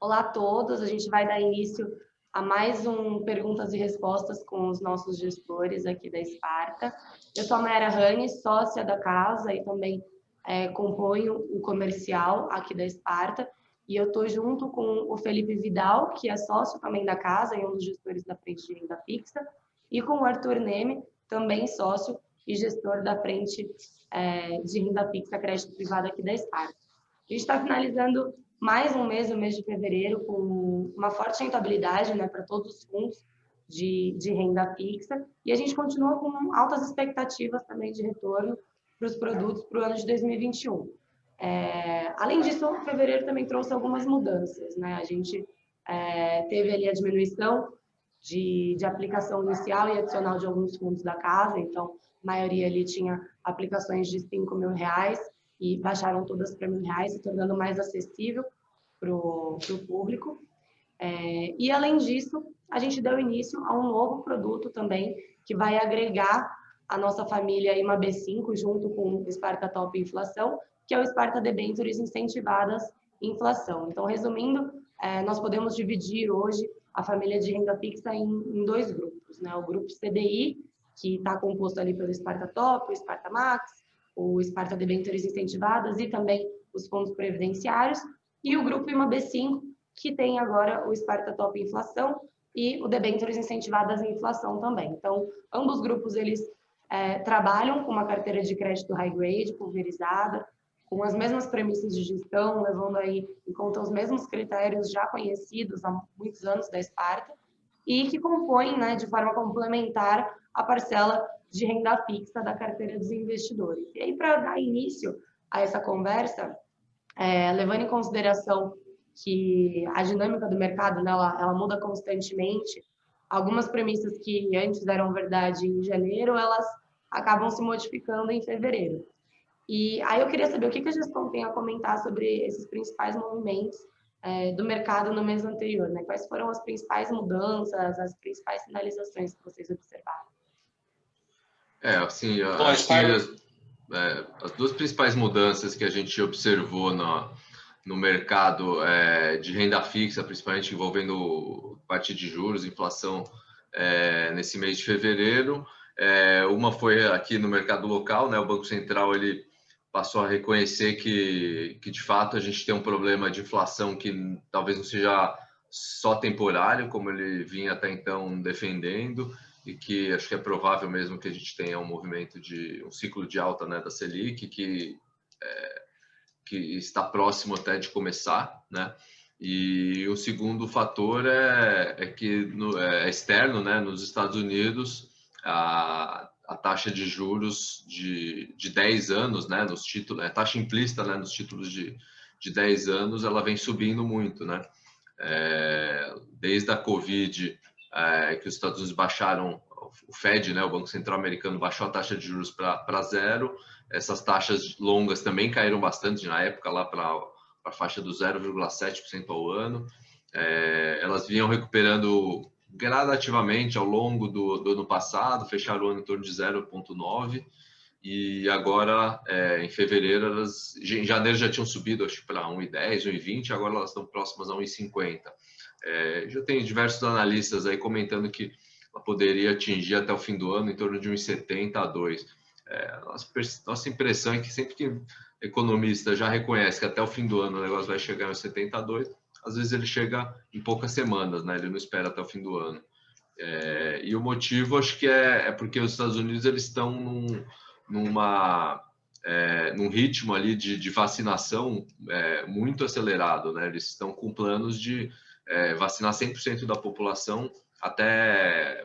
Olá a todos, a gente vai dar início a mais um perguntas e respostas com os nossos gestores aqui da Esparta. Eu sou a Mayara Ranes, sócia da casa e também componho o comercial aqui da Esparta. E eu estou junto com o Felipe Vidal, que é sócio também da casa e um dos gestores da frente de renda fixa, e com o Arthur Neme, também sócio e gestor da frente de renda fixa crédito privado aqui da Esparta. A gente está finalizando mais um mês, o mês de fevereiro, com uma forte rentabilidade, né, para todos os fundos de renda fixa, e a gente continua com altas expectativas também de retorno para os produtos para o ano de 2021. Além disso, fevereiro também trouxe algumas mudanças, né? A gente teve ali a diminuição de aplicação inicial e adicional de alguns fundos da casa, então a maioria ali tinha aplicações de R$ 5.000 e baixaram todas para R$ 1.000, se tornando mais acessível para o público. E, além disso, a gente deu início a um novo produto também, que vai agregar a nossa família IMA B5 junto com o Sparta Top Inflação, que é o Sparta Debêntures Incentivadas Inflação. Então, resumindo, nós podemos dividir hoje a família de renda fixa em dois grupos, né? O grupo CDI, que está composto ali pelo Sparta Top, o Sparta Max, o Sparta Debêntures Incentivadas e também os fundos previdenciários, e o grupo IMA B5, que tem agora o Sparta Top Inflação e o Debêntures Incentivadas em Inflação também. Então, ambos grupos, eles trabalham com uma carteira de crédito high grade, pulverizada, com as mesmas premissas de gestão, levando aí em conta os mesmos critérios já conhecidos há muitos anos da Esparta, e que compõem, né, de forma complementar a parcela de renda fixa da carteira dos investidores. E aí, para dar início a essa conversa, levando em consideração que a dinâmica do mercado, né, ela muda constantemente, algumas premissas que antes eram verdade em janeiro, elas acabam se modificando em fevereiro. E aí eu queria saber o que a gestão tem a comentar sobre esses principais movimentos do mercado no mês anterior, né? Quais foram as principais mudanças, as principais sinalizações que vocês observaram? Assim, acho que as duas principais mudanças que a gente observou no mercado de renda fixa, principalmente envolvendo parte de juros, inflação, nesse mês de fevereiro. Uma foi aqui no mercado local, né? O Banco Central ele passou a reconhecer que de fato a gente tem um problema de inflação que talvez não seja só temporário, como ele vinha até então defendendo, e que acho que é provável mesmo que a gente tenha um movimento de um ciclo de alta, né, da Selic, que está próximo até de começar, né? E o segundo fator é que é externo, né? Nos Estados Unidos, a taxa de juros de 10 anos, né? Nos títulos, a taxa implícita, né? Nos títulos de 10 anos, ela vem subindo muito, né? Desde a Covid, que os Estados Unidos baixaram, o Fed, né? O Banco Central Americano baixou a taxa de juros para zero. Essas taxas longas também caíram bastante na época, lá para a faixa do 0,7% ao ano. Elas vinham recuperando gradativamente ao longo do ano passado, fecharam o ano em torno de 0,9%, e agora, em fevereiro, em janeiro já tinham subido, acho que para 1,10%, 1,20%, agora elas estão próximas a 1,50%. Já tem diversos analistas aí comentando que ela poderia atingir até o fim do ano em torno de 1,70 a 2. Nossa impressão é que sempre que economista já reconhece que até o fim do ano o negócio vai chegar em 1,70 a 2, às vezes ele chega em poucas semanas, né? Ele não espera até o fim do ano. E o motivo, acho que é porque os Estados Unidos eles estão num ritmo ali de vacinação muito acelerado, né? Eles estão com planos de vacinar 100% da população até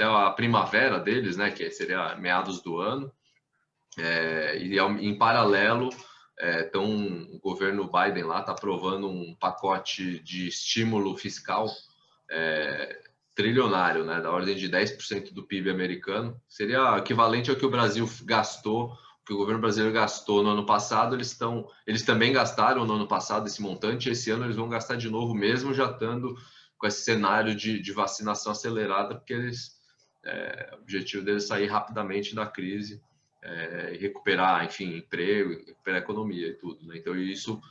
a primavera deles, né, que seria meados do ano, e em paralelo, o governo Biden lá está aprovando um pacote de estímulo fiscal trilionário, né, da ordem de 10% do PIB americano, seria equivalente ao que o Brasil gastou, que o governo brasileiro gastou no ano passado. Eles também gastaram no ano passado esse montante, e esse ano eles vão gastar de novo, mesmo já estando com esse cenário de vacinação acelerada, porque o objetivo deles é sair rapidamente da crise e recuperar, enfim, emprego, recuperar a economia e tudo, né? Então isso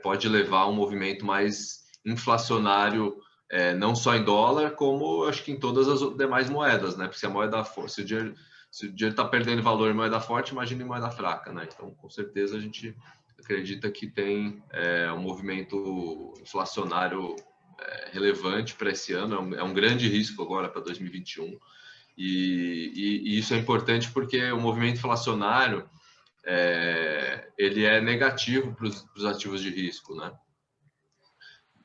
pode levar a um movimento mais inflacionário, não só em dólar, como acho que em todas as demais moedas, né? Porque se a moeda se o dinheiro está perdendo valor em moeda forte, imagina em moeda fraca, né? Então, com certeza a gente acredita que tem um movimento inflacionário relevante para esse ano, é um grande risco agora para 2021. E isso é importante porque o movimento inflacionário ele é negativo para os ativos de risco, né?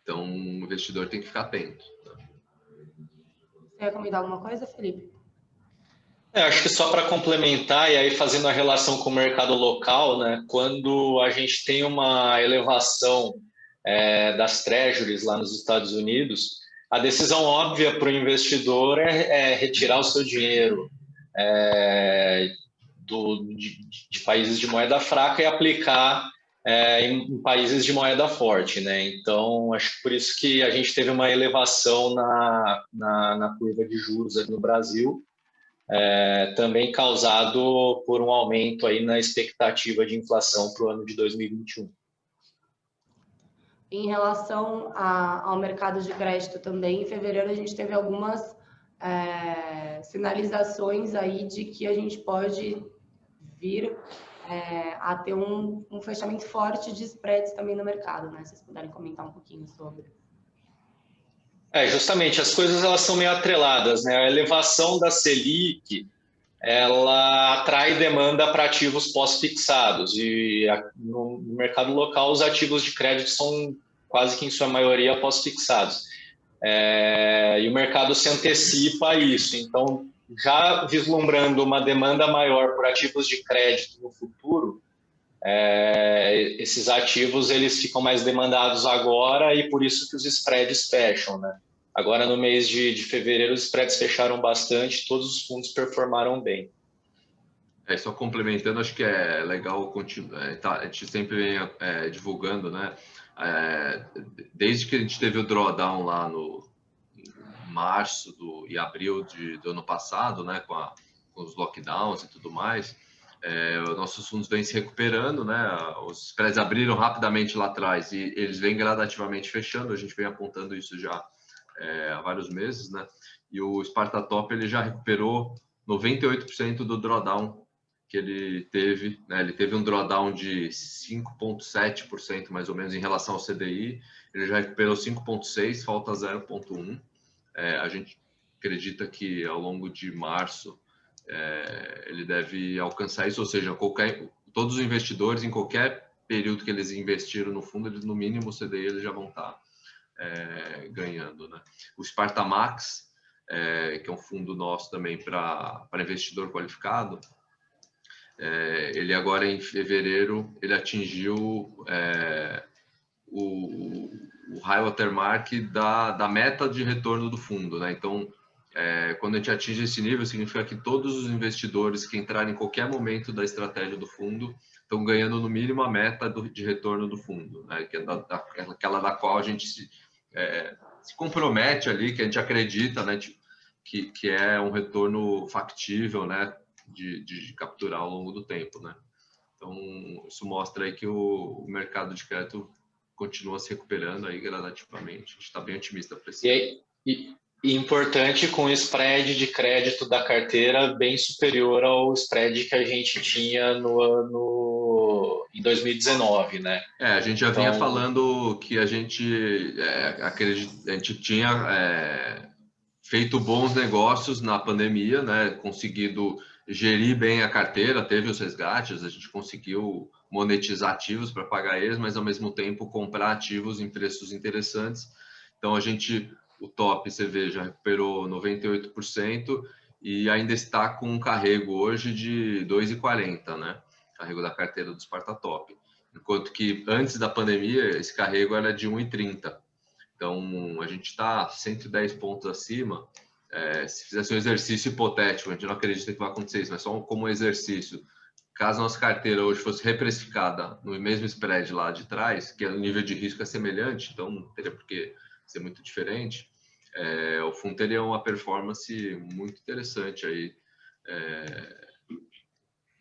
Então, o investidor tem que ficar atento. Você ia comentar alguma coisa, Felipe? Acho que só para complementar, e aí fazendo a relação com o mercado local, né, quando a gente tem uma elevação das treasuries lá nos Estados Unidos, a decisão óbvia para o investidor é retirar o seu dinheiro de países de moeda fraca e aplicar em países de moeda forte, né? Então, acho que por isso que a gente teve uma elevação na curva de juros aqui no Brasil, também causado por um aumento aí na expectativa de inflação para o ano de 2021. Em relação ao mercado de crédito também, em fevereiro a gente teve algumas sinalizações aí de que a gente pode vir a ter um fechamento forte de spreads também no mercado, né? Se vocês puderem comentar um pouquinho sobre. Justamente, as coisas elas são meio atreladas, né? A elevação da Selic, ela atrai demanda para ativos pós-fixados e no mercado local os ativos de crédito são quase que em sua maioria pós-fixados. E o mercado se antecipa a isso, então já vislumbrando uma demanda maior por ativos de crédito no futuro, esses ativos eles ficam mais demandados agora e por isso que os spreads fecham, né? Agora, no mês de fevereiro, os spreads fecharam bastante, todos os fundos performaram bem. Só complementando, acho que é legal continuar, a gente sempre vem divulgando, né? Desde que a gente teve o drawdown lá no março e abril do ano passado, né? Com os lockdowns e tudo mais, os nossos fundos vêm se recuperando, né? Os spreads abriram rapidamente lá atrás e eles vêm gradativamente fechando, a gente vem apontando isso já há vários meses, né? E o Sparta-Top ele já recuperou 98% do drawdown que ele teve, né? Ele teve um drawdown de 5,7% mais ou menos em relação ao CDI, ele já recuperou 5,6%, falta 0,1%. A gente acredita que ao longo de março ele deve alcançar isso, ou seja, todos os investidores em qualquer período que eles investiram no fundo, eles no mínimo o CDI eles já vão estar ganhando, né? O Spartamax, que é um fundo nosso também para investidor qualificado, ele agora em fevereiro ele atingiu o high watermark da meta de retorno do fundo, né? Então, quando a gente atinge esse nível, significa que todos os investidores que entrarem em qualquer momento da estratégia do fundo estão ganhando no mínimo a meta de retorno do fundo, né? Que é aquela da qual a gente se compromete ali, que a gente acredita, né? Que é um retorno factível, né? De capturar ao longo do tempo, né? Então, isso mostra aí que o mercado de crédito continua se recuperando aí gradativamente. A gente está bem otimista para esse ano. E importante, com o spread de crédito da carteira bem superior ao spread que a gente tinha em 2019, né? A gente já vinha falando que a gente tinha feito bons negócios na pandemia, né? Conseguido gerir bem a carteira, teve os resgates, a gente conseguiu monetizar ativos para pagar eles, mas ao mesmo tempo comprar ativos em preços interessantes. Então o top, você vê, já recuperou 98% e ainda está com um carrego hoje de 2,40, né? Carrego da carteira do Sparta Top. Enquanto que antes da pandemia, esse carrego era de 1,30. Então, a gente está 110 pontos acima. Se fizesse um exercício hipotético, a gente não acredita que vai acontecer isso, mas só como um exercício. Caso a nossa carteira hoje fosse reprecificada no mesmo spread lá de trás, que o nível de risco é semelhante, então não teria por que ser muito diferente, o fundo teria uma performance muito interessante aí.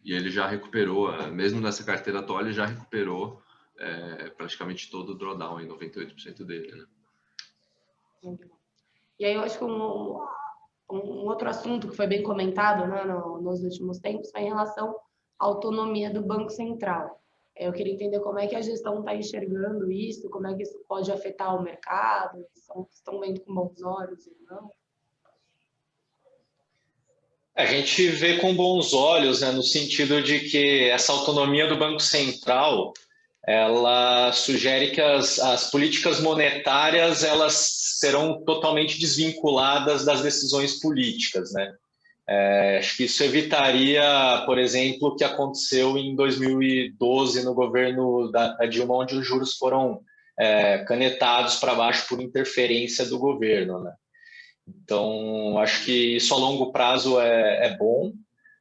E ele já recuperou, mesmo nessa carteira atual, ele já recuperou praticamente todo o drawdown, em 98% dele, né? E aí eu acho que um outro assunto que foi bem comentado, né, nos últimos tempos foi em relação à autonomia do Banco Central. Eu queria entender como é que a gestão está enxergando isso, como é que isso pode afetar o mercado, estão vendo com bons olhos ou não? A gente vê com bons olhos, né, no sentido de que essa autonomia do Banco Central, ela sugere que as políticas monetárias elas serão totalmente desvinculadas das decisões políticas, né? Acho que isso evitaria, por exemplo, o que aconteceu em 2012 no governo da Dilma, onde os juros foram canetados para baixo por interferência do governo, né? Então, acho que isso a longo prazo é bom.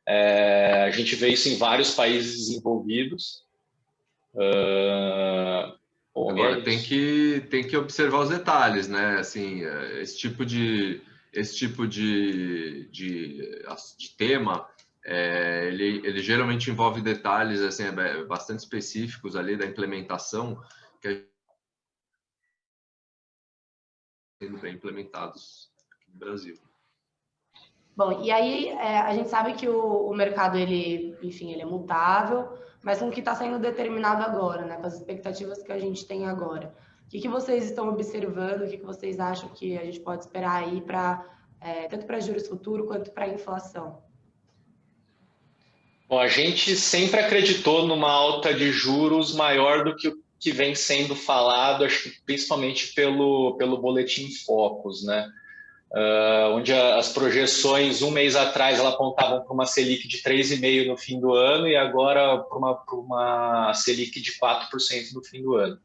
A gente vê isso em vários países desenvolvidos. Agora, tem que observar os detalhes, né? Assim, esse tipo de tema, ele geralmente envolve detalhes assim, bastante específicos ali da implementação, que estão sendo bem implementados aqui no Brasil. Bom, e aí a gente sabe que o mercado, enfim, ele é mutável, mas com o que está sendo determinado agora, né, com as expectativas que a gente tem agora. O que vocês estão observando, o que vocês acham que a gente pode esperar aí tanto para juros futuro quanto para a inflação? Bom, a gente sempre acreditou numa alta de juros maior do que o que vem sendo falado, acho que principalmente pelo Boletim Focus, né? Onde as projeções, um mês atrás, elas apontavam para uma Selic de 3,5% no fim do ano e agora para uma Selic de 4% no fim do ano.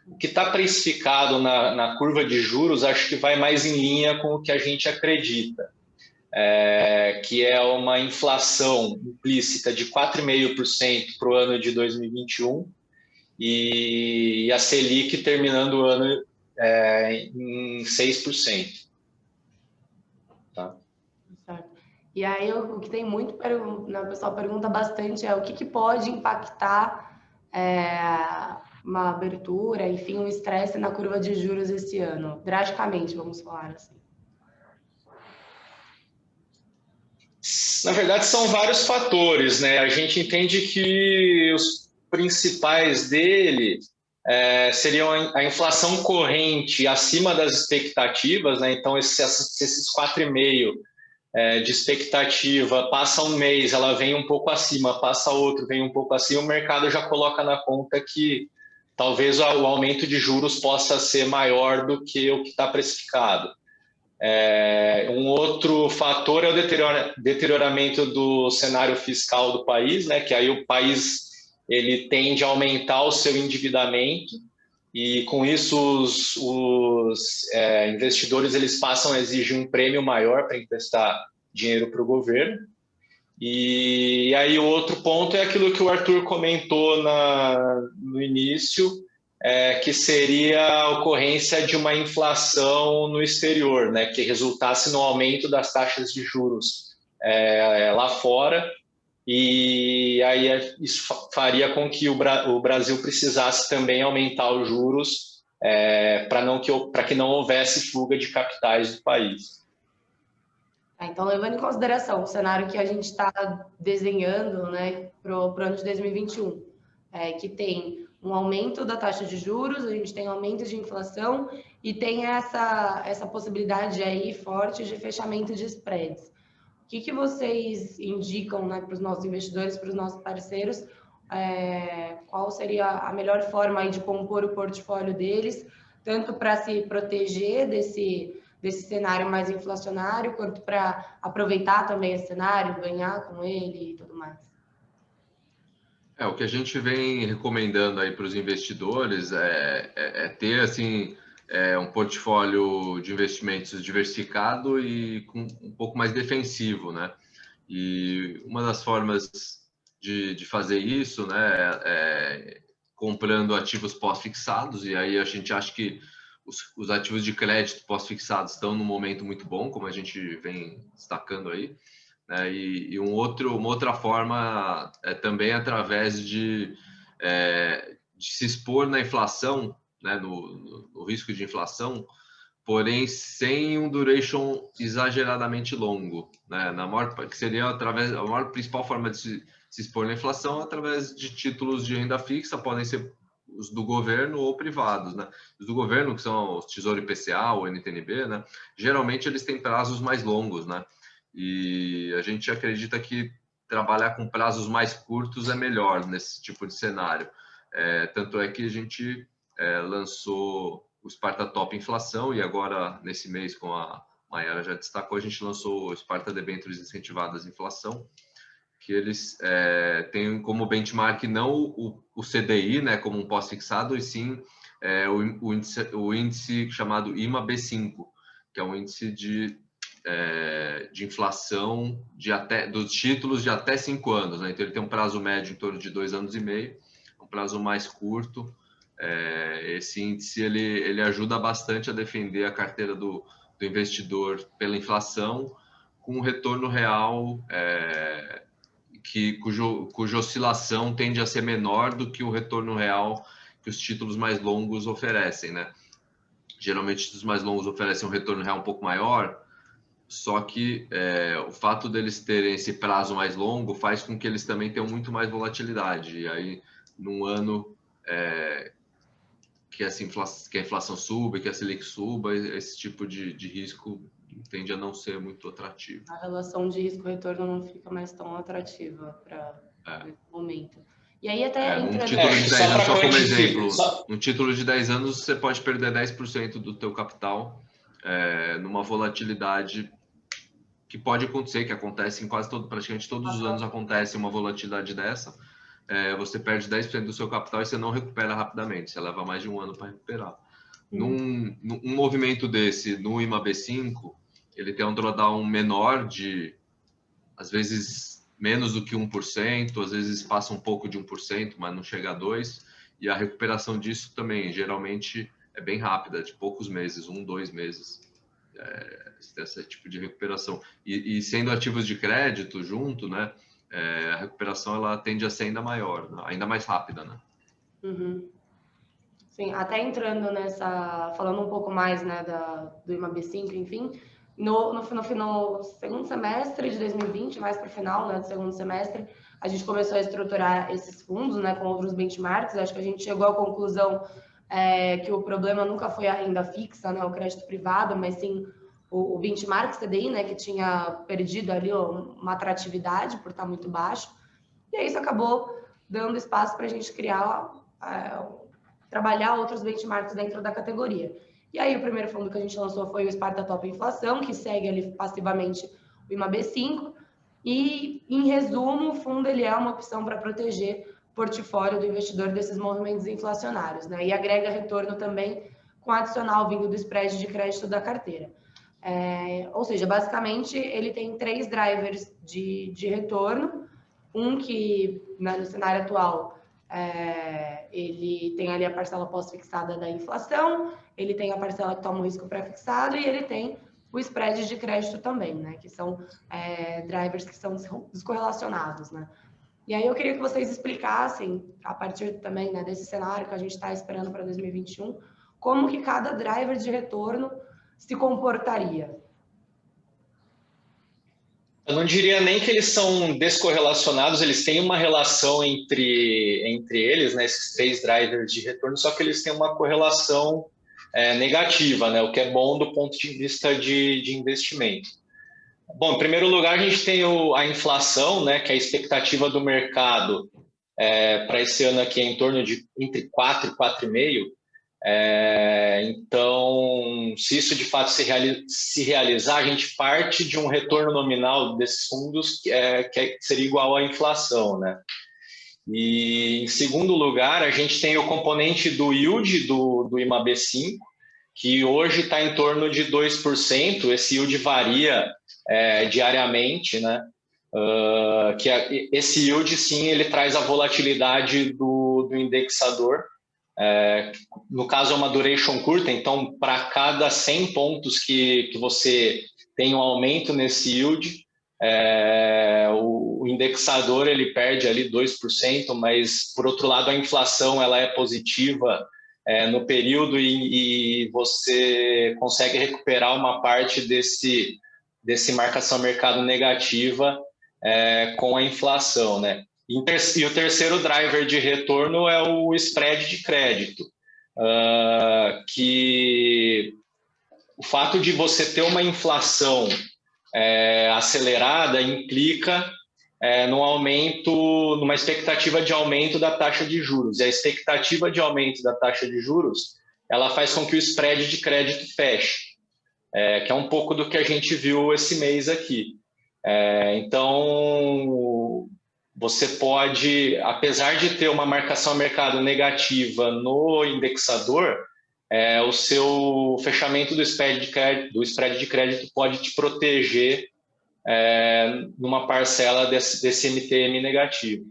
O que está precificado na curva de juros, acho que vai mais em linha com o que a gente acredita, que é uma inflação implícita de 4,5% para o ano de 2021 e a Selic terminando o ano em 6%. Tá? Certo. E aí o que tem muito, o pessoal pergunta bastante o que pode impactar uma abertura, enfim, um estresse na curva de juros esse ano, drasticamente, vamos falar assim. Na verdade, são vários fatores, né? A gente entende que os principais dele seriam a inflação corrente acima das expectativas, né? Então, esses 4,5% de expectativa, passa um mês, ela vem um pouco acima, passa outro, vem um pouco acima, o mercado já coloca na conta que talvez o aumento de juros possa ser maior do que o que está precificado. Um outro fator é o deterioramento do cenário fiscal do país, né? Que aí o país ele tende a aumentar o seu endividamento e com isso os investidores eles passam a exigir um prêmio maior para emprestar dinheiro para o governo. E aí o outro ponto é aquilo que o Arthur comentou no início, que seria a ocorrência de uma inflação no exterior, né, que resultasse no aumento das taxas de juros lá fora, e aí isso faria com que o Brasil precisasse também aumentar os juros para que não houvesse fuga de capitais do país. Então, levando em consideração o cenário que a gente está desenhando, né, para o ano de 2021, que tem um aumento da taxa de juros, a gente tem aumento de inflação e tem essa possibilidade aí forte de fechamento de spreads. O que vocês indicam, né, para os nossos investidores, para os nossos parceiros, qual seria a melhor forma aí de compor o portfólio deles, tanto para se proteger desse cenário mais inflacionário, quanto para aproveitar também esse cenário, ganhar com ele e tudo mais? O que a gente vem recomendando aí para os investidores é ter assim um portfólio de investimentos diversificado e com um pouco mais defensivo, né? E uma das formas de fazer isso, né, é comprando ativos pós-fixados, e aí a gente acha que os ativos de crédito pós-fixados estão num momento muito bom, como a gente vem destacando aí, né? E uma outra forma também através de se expor na inflação, né, no risco de inflação, porém sem um duration exageradamente longo, né? Que seria a maior principal forma de se expor na inflação através de títulos de renda fixa, podem ser os do governo ou privados, né? Os do governo, que são os Tesouro IPCA ou NTNB, né? Geralmente eles têm prazos mais longos, né? E a gente acredita que trabalhar com prazos mais curtos é melhor nesse tipo de cenário. Tanto é que a gente lançou o Sparta Top Inflação e agora, nesse mês, como a Mayara já destacou, a gente lançou o Sparta Debêntures Incentivadas Inflação, que eles têm como benchmark não o CDI, né, como um pós-fixado, e sim o índice chamado IMA B5, que é um índice de inflação dos títulos de até 5 anos, né? Então ele tem um prazo médio em torno de 2 anos e meio, um prazo mais curto. Esse índice ele ajuda bastante a defender a carteira do investidor pela inflação, com um retorno real cuja oscilação tende a ser menor do que o retorno real que os títulos mais longos oferecem, né? Geralmente os títulos mais longos oferecem um retorno real um pouco maior, só que o fato deles terem esse prazo mais longo faz com que eles também tenham muito mais volatilidade. E aí, num ano que a inflação suba, que a Selic suba, esse tipo de risco tende a não ser muito atrativo. A relação de risco-retorno não fica mais tão atrativa para esse momento. E aí até entrando... título de 10 anos, só como exemplo, um título de 10 anos você pode perder 10% do teu capital numa volatilidade que pode acontecer, que acontece em praticamente todos os anos acontece uma volatilidade dessa. Você perde 10% do seu capital e você não recupera rapidamente, você leva mais de um ano para recuperar. Num movimento desse, no IMA B5, ele tem um drawdown menor de, às vezes, menos do que 1%, às vezes passa um pouco de 1%, mas não chega a 2%, e a recuperação disso também, geralmente, é bem rápida, de poucos meses, 1, 2 meses, esse tipo de recuperação. E sendo ativos de crédito junto, né, a recuperação ela tende a ser ainda maior, né, ainda mais rápida, né? Uhum. Sim, até entrando falando um pouco mais, né, do IMA B5, enfim, no segundo semestre de 2020, mais para o final, né, do segundo semestre, a gente começou a estruturar esses fundos, né, com outros benchmarks. Acho que a gente chegou à conclusão que o problema nunca foi a renda fixa, né, o crédito privado, mas sim o benchmark CDI, né, que tinha perdido ali uma atratividade por estar muito baixo. E aí isso acabou dando espaço para a gente trabalhar outros benchmarks dentro da categoria. E aí o primeiro fundo que a gente lançou foi o Sparta Top Inflação, que segue ali passivamente o IMA B5. E, em resumo, o fundo ele é uma opção para proteger o portfólio do investidor desses movimentos inflacionários, né? E agrega retorno também com adicional vindo do spread de crédito da carteira. Ou seja, basicamente, ele tem 3 drivers de retorno. Um que, né, no cenário atual, ele tem ali a parcela pós-fixada da inflação, ele tem a parcela que toma o risco pré-fixado e ele tem o spread de crédito também, né? Que são drivers que são descorrelacionados, né? E aí eu queria que vocês explicassem, a partir também, né, desse cenário que a gente está esperando para 2021, como que cada driver de retorno se comportaria. Eu não diria nem que eles são descorrelacionados, eles têm uma relação entre eles, né, esses 3 drivers de retorno, só que eles têm uma correlação negativa, né, o que é bom do ponto de vista de investimento. Bom, em primeiro lugar, a gente tem a inflação, né, que é a expectativa do mercado para esse ano aqui é em torno de entre 4 e 4,5%. Então, se isso de fato se realizar, a gente parte de um retorno nominal desses fundos que seria igual à inflação, né? E, em segundo lugar, a gente tem o componente do yield do IMA B5, que hoje está em torno de 2%. Esse yield varia diariamente, né? Esse yield, sim, ele traz a volatilidade do indexador. No caso, é uma duration curta, então, para cada 100 pontos que você tem um aumento nesse yield, o indexador ele perde ali 2%, mas, por outro lado, a inflação ela é positiva no período e você consegue recuperar uma parte desse marcação mercado negativa com a inflação, né? E o terceiro driver de retorno é o spread de crédito, que o fato de você ter uma inflação acelerada implica numa expectativa de aumento da taxa de juros. E a expectativa de aumento da taxa de juros, ela faz com que o spread de crédito feche, que é um pouco do que a gente viu esse mês aqui. Então, você pode, apesar de ter uma marcação a mercado negativa no indexador, o seu fechamento do spread de crédito pode te proteger numa parcela desse MTM negativo.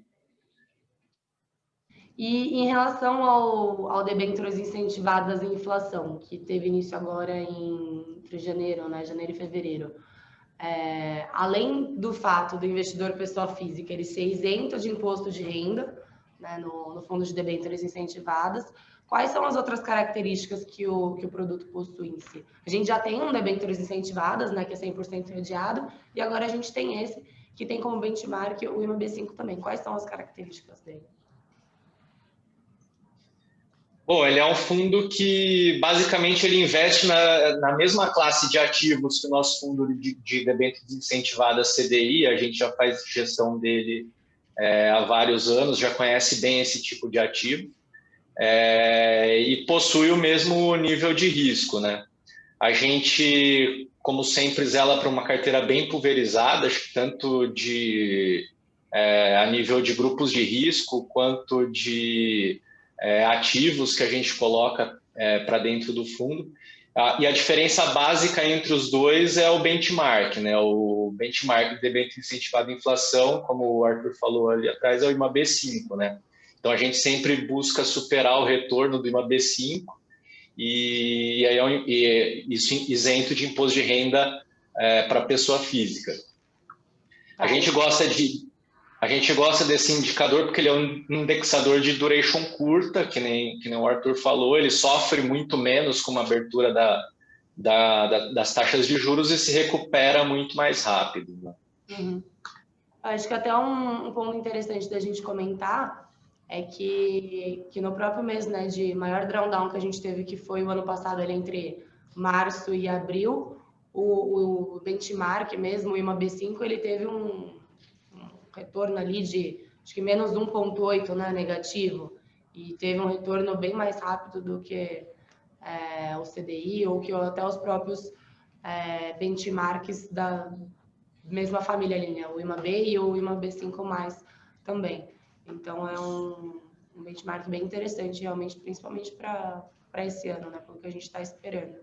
E em relação ao debêntures incentivadas em inflação, que teve início agora entre janeiro, né, janeiro e fevereiro, além do fato do investidor pessoa física ele ser isento de imposto de renda, né, no fundo de debêntures incentivadas, quais são as outras características que o produto possui em si? A gente já tem um debêntures incentivadas, né, que é 100% crediado, e agora a gente tem esse, que tem como benchmark o IMAB5 também. Quais são as características dele? Bom, ele é um fundo que, basicamente, ele investe na mesma classe de ativos que o nosso fundo de debêntures incentivadas CDI. A gente já faz gestão dele há vários anos, já conhece bem esse tipo de ativo. E possui o mesmo nível de risco, né? A gente, como sempre, zela para uma carteira bem pulverizada, acho que tanto a nível de grupos de risco, quanto de ativos que a gente coloca para dentro do fundo. E a diferença básica entre os dois é o benchmark, né? O benchmark de debênture incentivado à inflação, como o Arthur falou ali atrás, é o IMAB5, né? Então, a gente sempre busca superar o retorno do IMAB5 e isso isento de imposto de renda para a pessoa física. A gente gosta desse indicador porque ele é um indexador de duration curta, que nem o Arthur falou, ele sofre muito menos com uma abertura das taxas de juros e se recupera muito mais rápido, né? Uhum. Acho que até um ponto interessante da gente comentar é que no próprio mês, né, de maior drawdown que a gente teve, que foi o ano passado, ali entre março e abril, o benchmark mesmo, o IMAB5, ele teve um retorno ali de, acho que menos 1,8, né, negativo, e teve um retorno bem mais rápido do que o CDI, ou que até os próprios benchmarks da mesma família ali, né, o IMAB e o IMAB5+, também. Então, é um benchmark bem interessante, realmente, principalmente para esse ano, né, pelo que a gente está esperando.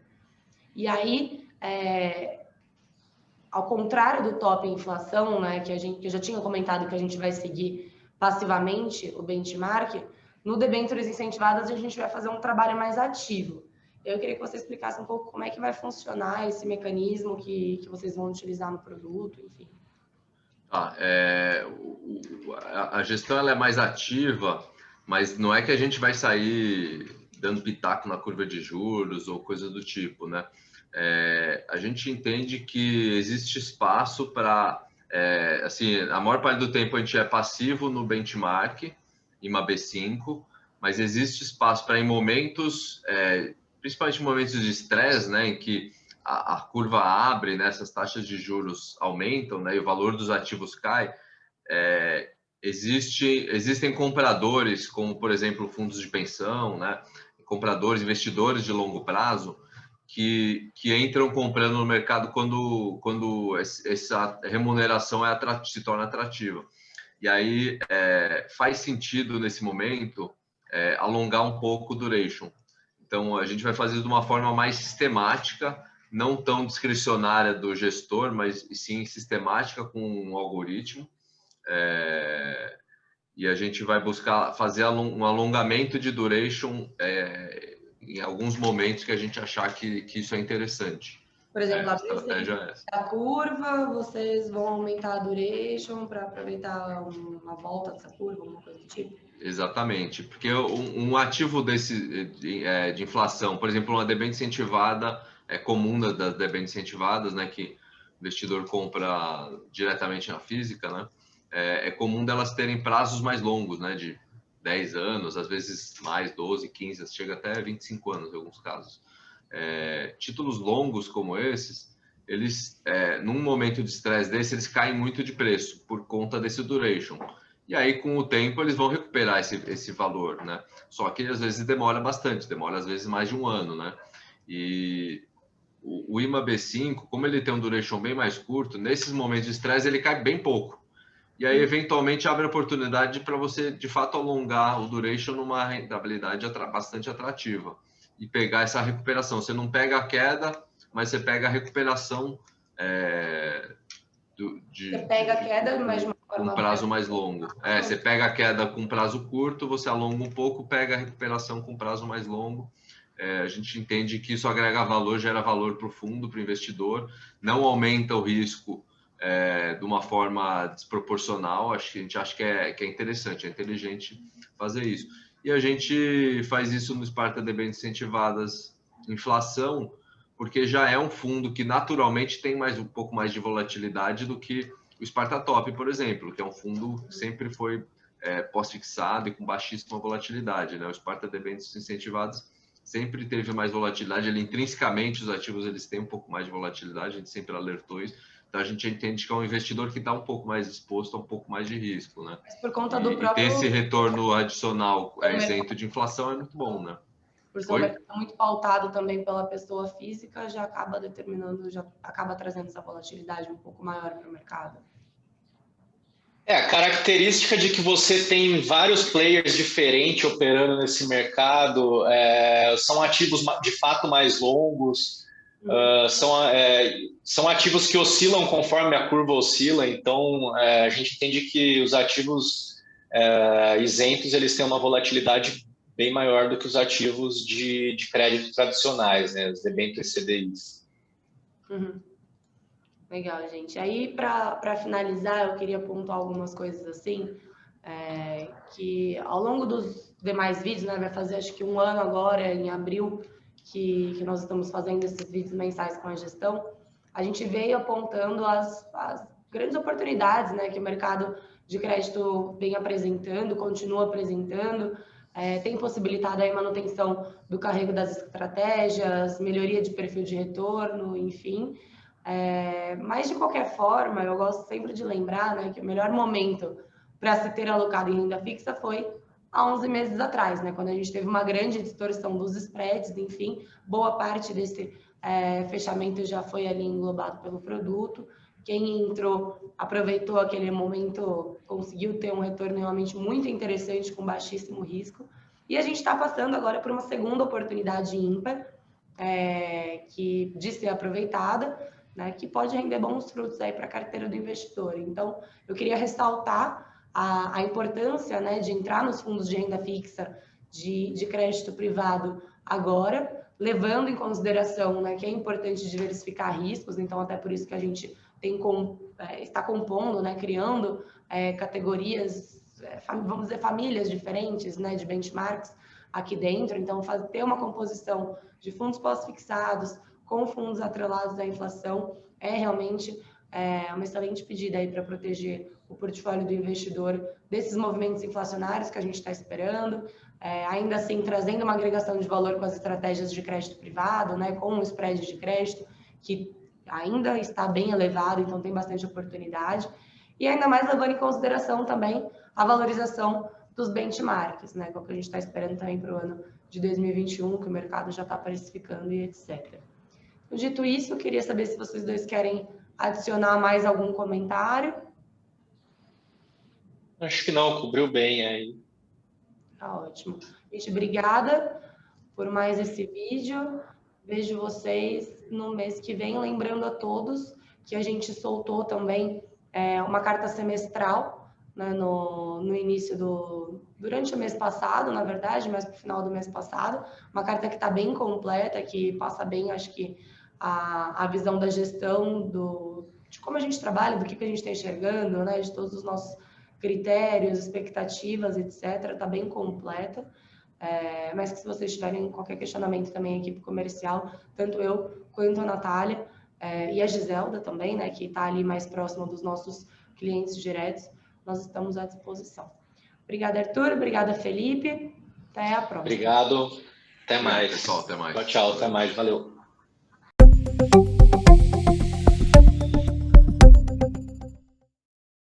E aí, ao contrário do top inflação, né, que eu já tinha comentado que a gente vai seguir passivamente o benchmark, no debêntures incentivadas a gente vai fazer um trabalho mais ativo. Eu queria que você explicasse um pouco como é que vai funcionar esse mecanismo que vocês vão utilizar no produto, enfim. A gestão ela é mais ativa, mas não é que a gente vai sair dando pitaco na curva de juros ou coisa do tipo, né? A gente entende que existe espaço para, assim, a maior parte do tempo a gente é passivo no benchmark, IMAB5, mas existe espaço para em momentos, principalmente em momentos de estresse, né, em que a curva abre, né, essas taxas de juros aumentam, né, e o valor dos ativos cai, existem compradores, como, por exemplo, fundos de pensão, né, compradores, investidores de longo prazo, que entram comprando no mercado quando essa remuneração se torna atrativa. E aí faz sentido, nesse momento, alongar um pouco o duration. Então, a gente vai fazer de uma forma mais sistemática, não tão discricionária do gestor, mas sim sistemática com um algoritmo. E a gente vai buscar fazer um alongamento de duration em alguns momentos que a gente achar que isso é interessante. Por exemplo, a curva, vocês vão aumentar a duration para aproveitar uma volta dessa curva, alguma coisa do tipo? Exatamente, porque um ativo desse de inflação, por exemplo, uma debênture incentivada, é comum das debêntures incentivadas, né, que o investidor compra diretamente na física, né, é comum delas terem prazos mais longos, né, de 10 anos, às vezes mais 12, 15, chega até 25 anos em alguns casos. Títulos longos como esses, eles, num momento de estresse desse, eles caem muito de preço por conta desse duration. E aí, com o tempo, eles vão recuperar esse valor, né? Só que, às vezes, demora bastante, demora, às vezes, mais de um ano, né? E o IMA B5, como ele tem um duration bem mais curto, nesses momentos de estresse, ele cai bem pouco. E aí, eventualmente, abre a oportunidade para você, de fato, alongar o duration numa rentabilidade bastante atrativa e pegar essa recuperação. Você não pega a queda, mas você pega a recuperação você pega a queda, mas de uma forma um prazo mais longo. Você pega a queda com prazo curto, você alonga um pouco, pega a recuperação com prazo mais longo. A gente entende que isso agrega valor, gera valor para o fundo, para o investidor, não aumenta o risco de uma forma desproporcional. A gente acha que é interessante, é inteligente fazer isso. E a gente faz isso no Sparta Debêntures Incentivadas Inflação, porque já é um fundo que naturalmente tem um pouco mais de volatilidade do que o Sparta Top, por exemplo, que é um fundo que sempre foi pós-fixado e com baixíssima volatilidade, né? O Sparta Debêntures Incentivadas sempre teve mais volatilidade, intrinsecamente os ativos eles têm um pouco mais de volatilidade, a gente sempre alertou isso, então a gente entende que é um investidor que está um pouco mais exposto a um pouco mais de risco, né? Mas por conta do próprio... E ter esse retorno adicional isento de inflação é muito bom, né? Por ser um mercado muito pautado também pela pessoa física, já acaba determinando, já acaba trazendo essa volatilidade um pouco maior para o mercado. A característica de que você tem vários players diferentes operando nesse mercado, são ativos de fato mais longos, são ativos que oscilam conforme a curva oscila, então a gente entende que os ativos isentos eles têm uma volatilidade bem maior do que os ativos de crédito tradicionais, né, os debêntures CDIs. Legal, gente. Aí, para finalizar, eu queria pontuar algumas coisas assim, que ao longo dos demais vídeos, né, vai fazer acho que um ano agora, em abril, que nós estamos fazendo esses vídeos mensais com a gestão, a gente veio apontando as grandes oportunidades, né, que o mercado de crédito vem apresentando, continua apresentando, tem possibilitado a manutenção do carrego das estratégias, melhoria de perfil de retorno, enfim. Mas, de qualquer forma, eu gosto sempre de lembrar, né, que o melhor momento para se ter alocado em renda fixa foi há 11 meses atrás, né, quando a gente teve uma grande distorção dos spreads, enfim, boa parte desse fechamento já foi ali englobado pelo produto. Quem entrou, aproveitou aquele momento, conseguiu ter um retorno realmente muito interessante, com baixíssimo risco. E a gente está passando agora por uma segunda oportunidade ímpar, de ser aproveitada, né, que pode render bons frutos aí para a carteira do investidor. Então, eu queria ressaltar a importância, né, de entrar nos fundos de renda fixa de crédito privado agora, levando em consideração, né, que é importante diversificar riscos, então até por isso que a gente está compondo, né, criando categorias, vamos dizer, famílias diferentes, né, de benchmarks aqui dentro. Então, ter uma composição de fundos pós-fixados com fundos atrelados à inflação é realmente uma excelente pedida aí para proteger o portfólio do investidor desses movimentos inflacionários que a gente está esperando, ainda assim trazendo uma agregação de valor com as estratégias de crédito privado, né, com o spread de crédito, que ainda está bem elevado, então tem bastante oportunidade, e ainda mais levando em consideração também a valorização dos benchmarks, né, que é o que a gente está esperando também para o ano de 2021, que o mercado já está precificando e etc. Dito isso, eu queria saber se vocês dois querem adicionar mais algum comentário. Acho que não, cobriu bem aí. Tá ótimo. Gente, obrigada por mais esse vídeo. Vejo vocês no mês que vem. Lembrando a todos que a gente soltou também uma carta semestral, né, no início durante o mês passado, na verdade, mas para o final do mês passado. Uma carta que está bem completa, que passa bem, acho que, a visão da gestão, de como a gente trabalha, do que a gente está enxergando, né, de todos os nossos critérios, expectativas, etc. Está bem completa. Mas que se vocês tiverem qualquer questionamento também, a equipe comercial, tanto eu quanto a Natália e a Giselda também, né, que está ali mais próxima dos nossos clientes diretos, nós estamos à disposição. Obrigada, Arthur. Obrigada, Felipe. Até a próxima. Obrigado. Até mais. Pessoal, até mais. Tchau, até mais. Valeu.